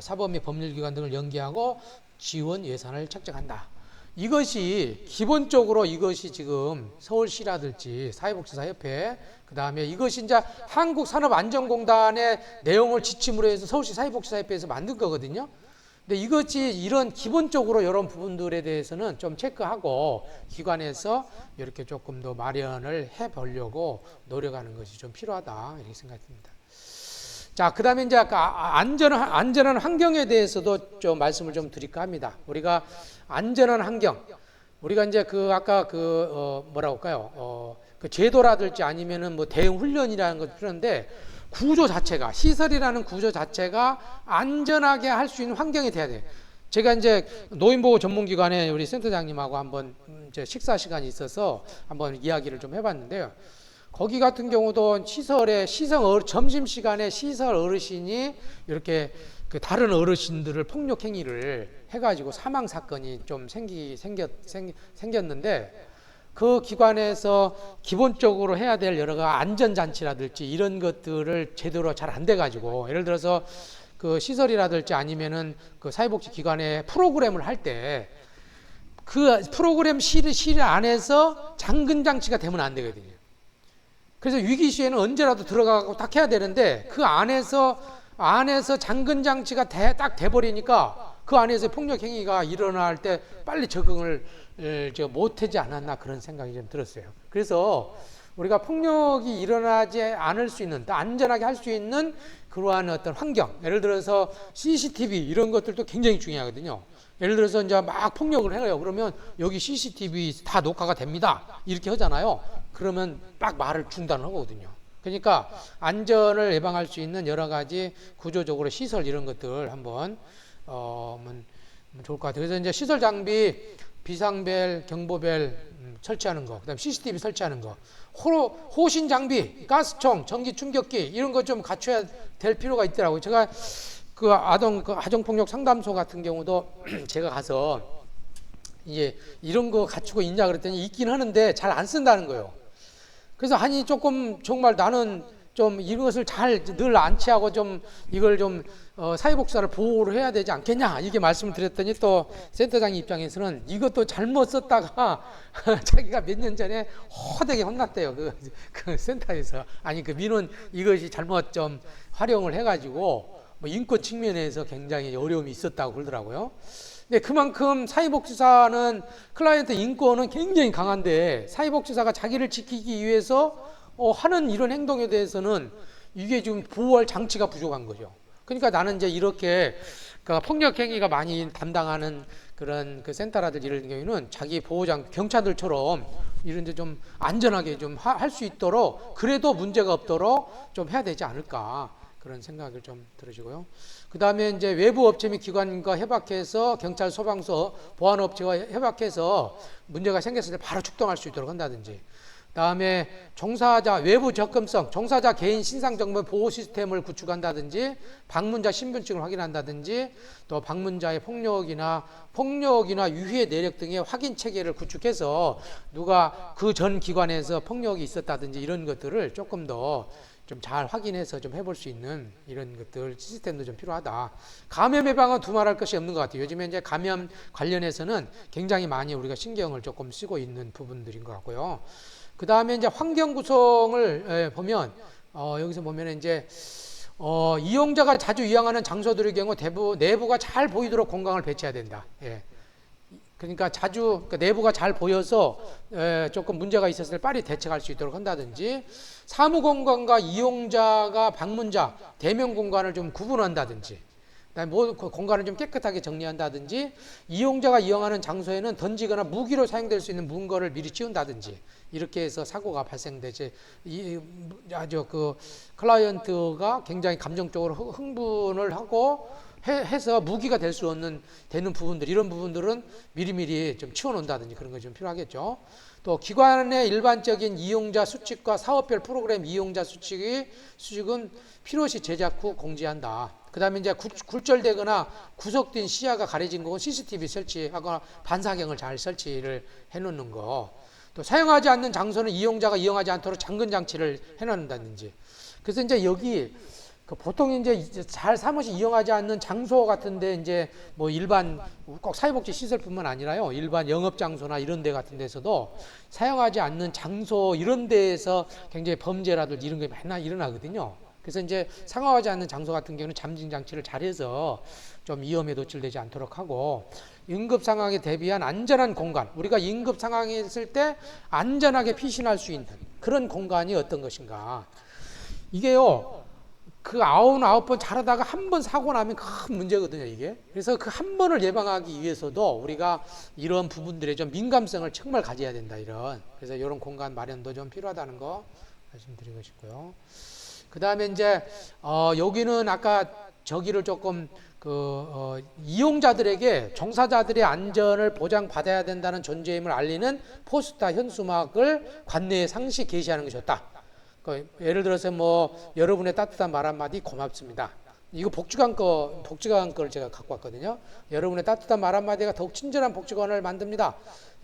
사법 및 법률기관 등을 연계하고 지원 예산을 책정한다. 이것이 기본적으로 이것이 지금 서울시라든지 사회복지사협회, 그 다음에 이것이 이제 한국산업안전공단의 내용을 지침으로 해서 서울시 사회복지사협회에서 만든 거거든요. 근데 이것이 이런 기본적으로 이런 부분들에 대해서는 좀 체크하고 기관에서 이렇게 조금 더 마련을 해 보려고 노력하는 것이 좀 필요하다 이렇게 생각합니다. 자, 그 다음에 이제 아까 안전한 환경에 대해서도 좀 말씀을 좀 드릴까 합니다. 우리가 안전한 환경, 우리가 이제 뭐라고 할까요? 그 제도라든지 아니면은 뭐 대응 훈련이라는 것도 필요한데, 구조 자체가, 시설이라는 구조 자체가 안전하게 할 수 있는 환경이 돼야 돼요. 제가 이제 노인보호 전문기관에 우리 센터장님하고 한번 이제 식사 시간이 있어서 한번 이야기를 좀 해봤는데요. 거기 같은 경우도 점심시간에 시설 어르신이 이렇게 그 다른 어르신들을 폭력 행위를 해가지고 사망 사건이 좀 생겼는데, 그 기관에서 기본적으로 해야 될 여러 가지 안전장치라든지 이런 것들을 제대로 잘 안 돼가지고, 예를 들어서 그 시설이라든지 아니면은 그 사회복지 기관에 프로그램을 할 때 그 프로그램 실 안에서 잠금 장치가 되면 안 되거든요. 그래서 위기 시에는 언제라도 들어가고 딱 해야 되는데, 그 안에서 잠금 장치가 딱 돼버리니까 그 안에서 폭력 행위가 일어날 때 빨리 적응을 못하지 않았나 그런 생각이 좀 들었어요. 그래서 우리가 폭력이 일어나지 않을 수 있는, 또 안전하게 할 수 있는 그러한 어떤 환경, 예를 들어서 CCTV 이런 것들도 굉장히 중요하거든요. 예를 들어서 이제 막 폭력을 해요. 그러면 여기 CCTV 다 녹화가 됩니다. 이렇게 하잖아요. 그러면 막 말을 중단하거든요. 그러니까 안전을 예방할 수 있는 여러 가지 구조적으로 시설 이런 것들 한번 좋을 것 같아요. 그래서 이제 시설 장비, 비상벨, 경보벨 설치하는 거, 그다음 CCTV 설치하는 거, 호신 장비, 가스총, 전기 충격기 이런 거 좀 갖춰야 될 필요가 있더라고요. 제가 그 아동폭력 상담소 같은 경우도 제가 가서 이제 이런 거 갖추고 있냐 그랬더니 있긴 하는데 잘 안 쓴다는 거예요. 그래서 아니 조금 정말 나는 좀 이것을 잘 늘 안치하고 좀 이걸 좀 사회복지사를 보호를 해야 되지 않겠냐 이게 말씀을 드렸더니 또 센터장 입장에서는 이것도 잘못 썼다가 자기가 몇 년 전에 호되게 혼났대요. 그 센터에서 아니 그 민원 이것이 잘못 좀 활용을 해가지고 뭐 인권 측면에서 굉장히 어려움이 있었다고 그러더라고요. 근데 그만큼 사회복지사는 클라이언트 인권은 굉장히 강한데 사회복지사가 자기를 지키기 위해서 하는 이런 행동에 대해서는 이게 지금 보호할 장치가 부족한 거죠. 그러니까 나는 이제 이렇게 그 폭력 행위가 많이 담당하는 그런 그 센터라든지 이런 경우에는 자기 보호장 경찰들처럼 이런 데 좀 안전하게 좀 할 수 있도록 그래도 문제가 없도록 좀 해야 되지 않을까 그런 생각을 좀 들으시고요. 그 다음에 이제 외부 업체 및 기관과 협약해서 경찰, 소방서, 보안업체와 협약해서 문제가 생겼을 때 바로 출동할 수 있도록 한다든지. 다음에 종사자 외부 접근성, 종사자 개인 신상 정보 보호 시스템을 구축한다든지, 방문자 신분증을 확인한다든지, 또 방문자의 폭력이나 유해 내력 등의 확인 체계를 구축해서 누가 그 전 기관에서 폭력이 있었다든지 이런 것들을 조금 더 좀 잘 확인해서 좀 해볼 수 있는 이런 것들 시스템도 좀 필요하다. 감염 예방은 두말할 것이 없는 것 같아요. 요즘에 이제 감염 관련해서는 굉장히 많이 우리가 신경을 조금 쓰고 있는 부분들인 것 같고요. 그 다음에 이제 환경 구성을 보면 여기서 보면 이제 이용자가 자주 이용하는 장소들의 경우 내부가 잘 보이도록 공간을 배치해야 된다. 예. 그러니까 자주 내부가 잘 보여서 조금 문제가 있었을 때 빨리 대책할 수 있도록 한다든지, 사무 공간과 이용자가 방문자 대면 공간을 좀 구분한다든지, 그 공간을 좀 깨끗하게 정리한다든지, 이용자가 이용하는 장소에는 던지거나 무기로 사용될 수 있는 문거를 미리 치운다든지, 이렇게 해서 사고가 발생되지. 아주 그 클라이언트가 굉장히 감정적으로 흥분을 하고 해서 무기가 될 수 없는 되는 부분들, 이런 부분들은 미리미리 좀 치워놓는다든지 그런 거 좀 필요하겠죠. 또 기관의 일반적인 이용자 수칙과 사업별 프로그램 이용자 수칙은 필요시 제작 후 공지한다. 그 다음에 이제 굴절되거나 구속된 시야가 가려진 곳은 CCTV 설치하거나 반사경을 잘 설치를 해놓는 거. 또 사용하지 않는 장소는 이용자가 이용하지 않도록 잠근 장치를 해놓는다든지. 그래서 이제 여기 보통 이제 잘 사무실 이용하지 않는 장소 같은데 이제 뭐 일반 꼭 사회복지 시설뿐만 아니라요, 일반 영업 장소나 이런 데 같은 데서도 사용하지 않는 장소 이런 데에서 굉장히 범죄라든지 이런 게 많이 일어나거든요. 그래서 이제 상호하지 않는 장소 같은 경우는 잠진 장치를 잘해서 좀 위험에 노출되지 않도록 하고, 응급 상황에 대비한 안전한 공간, 우리가 응급 상황이 있을 때 안전하게 피신할 수 있는 그런 공간이 어떤 것인가. 이게요, 그 99번 잘하다가 한 번 사고 나면 큰 문제거든요, 이게. 그래서 그 한 번을 예방하기 위해서도 우리가 이런 부분들에 좀 민감성을 정말 가져야 된다, 그래서 이런 공간 마련도 좀 필요하다는 거 말씀드리고 싶고요. 그 다음에 이제, 여기는 아까 저기를 조금 이용자들에게 종사자들의 안전을 보장받아야 된다는 존재임을 알리는 포스터 현수막을 관내에 상시 게시하는 것이 좋다. 예를 들어서 뭐 여러분의 따뜻한 말 한마디 고맙습니다. 이거 복지관 거를 제가 갖고 왔거든요. 여러분의 따뜻한 말 한마디가 더욱 친절한 복지관을 만듭니다.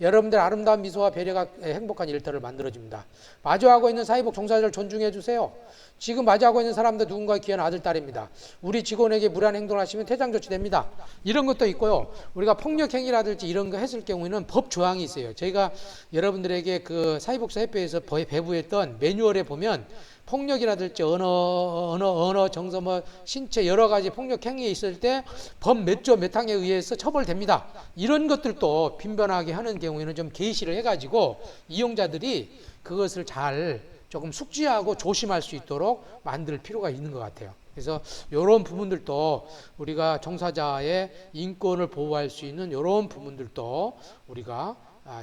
여러분들 아름다운 미소와 배려가 행복한 일터를 만들어줍니다. 마주하고 있는 사회복 종사자를 존중해 주세요. 지금 마주하고 있는 사람도 누군가의 귀한 아들, 딸입니다. 우리 직원에게 무례한 행동을 하시면 퇴장 조치됩니다. 이런 것도 있고요. 우리가 폭력행위라든지 이런 거 했을 경우에는 법 조항이 있어요. 저희가 여러분들에게 그 사회복지협회에서 배부했던 매뉴얼에 보면 폭력이라든지 언어, 정서, 신체 여러 가지 폭력 행위에 있을 때 법 몇 조 몇 항에 의해서 처벌됩니다. 이런 것들도 빈번하게 하는 경우에는 좀 게시를 해가지고 이용자들이 그것을 잘 조금 숙지하고 조심할 수 있도록 만들 필요가 있는 것 같아요. 그래서 이런 부분들도 우리가 종사자의 인권을 보호할 수 있는 이런 부분들도 우리가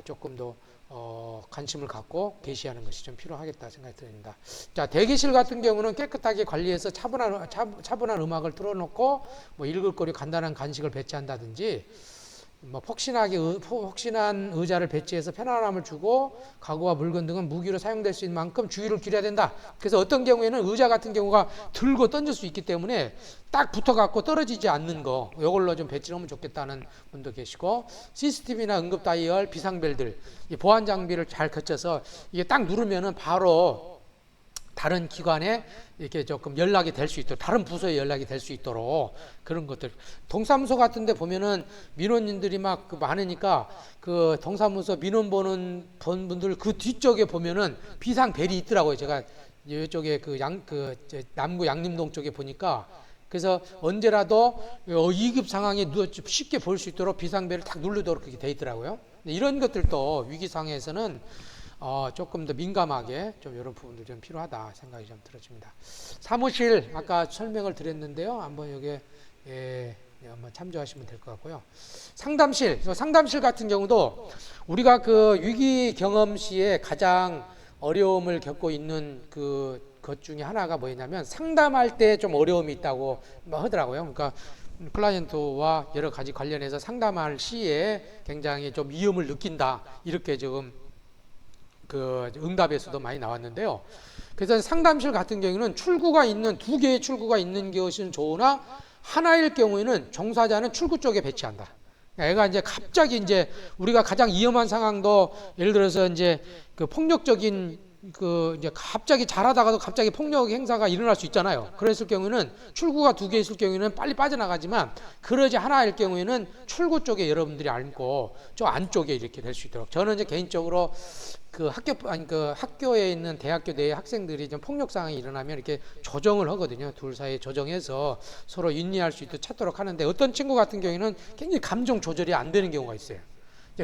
조금 더 관심을 갖고 게시하는 것이 좀 필요하겠다 생각이 듭니다. 자, 대기실 같은 경우는 깨끗하게 관리해서 차분한 음악을 틀어놓고 뭐 읽을 거리 간단한 간식을 배치한다든지, 뭐 폭신한 의자를 배치해서 편안함을 주고 가구와 물건 등은 무기로 사용될 수 있는 만큼 주의를 기울여야 된다. 그래서 어떤 경우에는 의자 같은 경우가 들고 던질 수 있기 때문에 딱 붙어갖고 떨어지지 않는 거, 이걸로 좀 배치를 하면 좋겠다는 분도 계시고, CCTV나 응급 다이얼, 비상벨들, 이 보안 장비를 잘 거쳐서 이게 딱 누르면은 바로 다른 기관에 이렇게 조금 연락이 될 수 있도록, 다른 부서에 연락이 될 수 있도록 그런 것들. 동사무소 같은 데 보면은 민원인들이 막 많으니까 그 동사무소 민원 보는 분들 그 뒤쪽에 보면은 비상벨이 있더라고요. 제가 이쪽에 남구 양림동 쪽에 보니까, 그래서 언제라도 2급 상황에 쉽게 볼 수 있도록 비상벨을 탁 누르도록 그렇게 돼 있더라고요. 이런 것들도 위기 상황에서는 조금 더 민감하게 좀 이런 부분들이 좀 필요하다 생각이 좀 들어집니다. 사무실 아까 설명을 드렸는데요. 한번 여기에 한번 참조하시면 될 것 같고요. 상담실 같은 경우도 우리가 그 위기 경험 시에 가장 어려움을 겪고 있는 것 중에 하나가 뭐냐면 상담할 때 좀 어려움이 있다고 하더라고요. 그러니까 클라이언트와 여러 가지 관련해서 상담할 시에 굉장히 좀 위험을 느낀다, 이렇게 지금 그 응답에서도 많이 나왔는데요. 그래서 상담실 같은 경우는 출구가 있는, 2개의 출구가 있는 것은 좋으나 하나일 경우에는 종사자는 출구 쪽에 배치한다. 애가 이제 갑자기 이제 우리가 가장 위험한 상황도, 예를 들어서 이제 그 폭력적인 이제 갑자기 잘하다가도 갑자기 폭력 행사가 일어날 수 있잖아요. 그랬을 경우에는 출구가 2개 있을 경우에는 빨리 빠져나가지만, 그러지 하나일 경우에는 출구 쪽에 여러분들이 앉고 저 안쪽에 이렇게 될 수 있도록, 저는 이제 개인적으로 그 학교에 있는 대학교 내 학생들이 좀 폭력 상황이 일어나면 이렇게 조정을 하거든요. 둘 사이에 조정해서 서로 윤리할 수 있도록 찾도록 하는데, 어떤 친구 같은 경우에는 굉장히 감정 조절이 안 되는 경우가 있어요.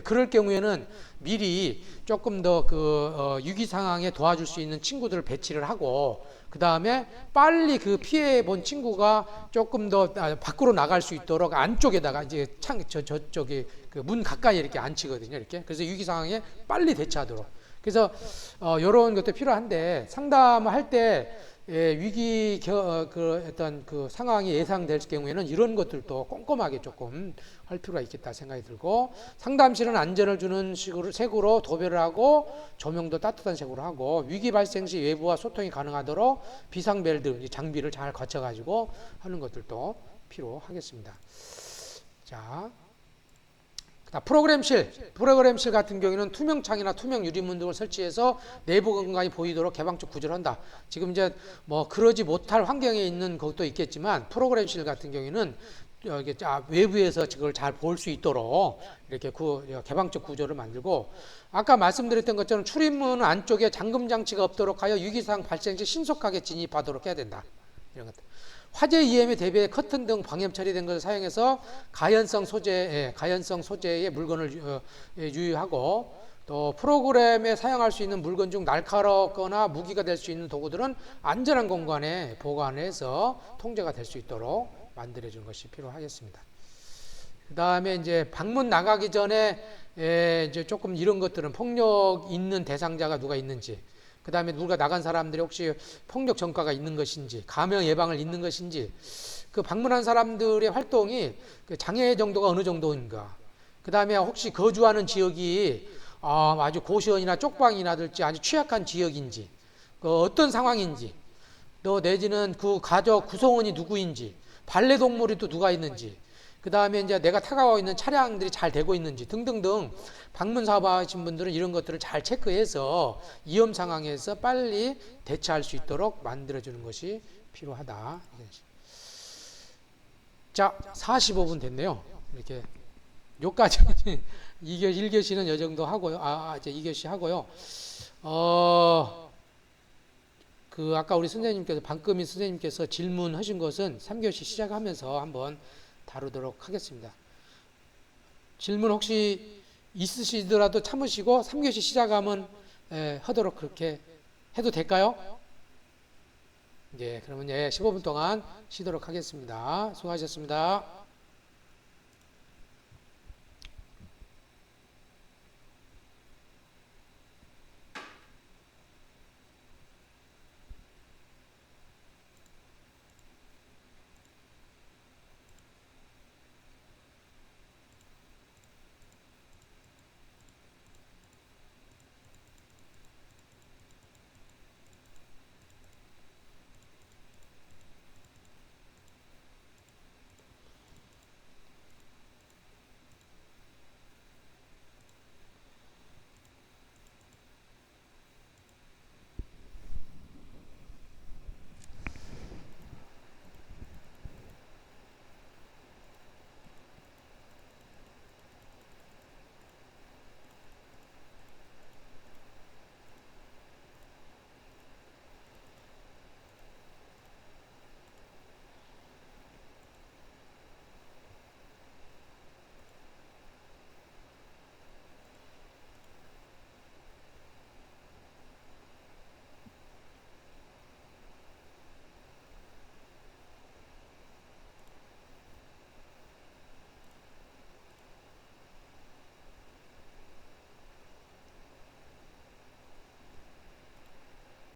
그럴 경우에는 미리 조금 더 위기 상황에 도와줄 수 있는 친구들을 배치를 하고, 그 다음에 빨리 그 피해 본 친구가 조금 더 밖으로 나갈 수 있도록 안쪽에다가 이제 저쪽에 그 문 가까이 이렇게 앉히거든요. 이렇게. 그래서 위기 상황에 빨리 대처하도록. 그래서 이런 것도 필요한데, 상담을 할 때 위기 어떤 그 상황이 예상될 경우에는 이런 것들도 꼼꼼하게 조금 할 필요가 있겠다 생각이 들고, 상담실은 안전을 주는 색으로 도배를 하고 조명도 따뜻한 색으로 하고, 위기 발생 시 외부와 소통이 가능하도록 비상벨 등 장비를 잘 갖춰가지고 하는 것들도 필요하겠습니다. 자, 프로그램실 같은 경우에는 투명창이나 투명 유리문 등을 설치해서 내부 공간이 보이도록 개방적 구조를 한다. 지금 이제 뭐 그러지 못할 환경에 있는 것도 있겠지만, 프로그램실 같은 경우에는 외부에서 그걸 잘 볼 수 있도록 이렇게 개방적 구조를 만들고, 아까 말씀드렸던 것처럼 출입문 안쪽에 잠금 장치가 없도록 하여 위기사항 발생 시 신속하게 진입하도록 해야 된다. 이런 것들. 화재 위험에 대비해 커튼 등 방염 처리된 것을 사용해서 가연성 소재의 물건을 유의하고, 또 프로그램에 사용할 수 있는 물건 중 날카롭거나 무기가 될 수 있는 도구들은 안전한 공간에 보관해서 통제가 될 수 있도록 만들어주는 것이 필요하겠습니다. 그 다음에 이제 방문 나가기 전에 이제 조금 이런 것들은 폭력 있는 대상자가 누가 있는지, 그 다음에 누가 나간 사람들이 혹시 폭력 전과가 있는 것인지, 감염 예방을 있는 것인지, 그 방문한 사람들의 활동이 그 장애 정도가 어느 정도인가, 그 다음에 혹시 거주하는 지역이 아주 고시원이나 쪽방이나들지 아주 취약한 지역인지, 어떤 상황인지, 또 내지는 그 가족 구성원이 누구인지, 반려동물이 또 누가 있는지, 그 다음에 이제 내가 타고 있는 차량들이 잘 되고 있는지 등등등, 방문 사업하신 분들은 이런 것들을 잘 체크해서 위험 상황에서 빨리 대처할 수 있도록 만들어주는 것이 필요하다. 자, 45분 됐네요. 이렇게 요까지 1교시는 요 정도 하고요. 이제 2교시 하고요. 아까 우리 선생님께서, 방금인 선생님께서 질문하신 것은 3교시 시작하면서 한번 다루도록 하겠습니다. 질문 혹시 있으시더라도 참으시고 3교시 시작하면 하도록 그렇게 해도 될까요? 그러면 15분 동안 쉬도록 하겠습니다. 수고하셨습니다.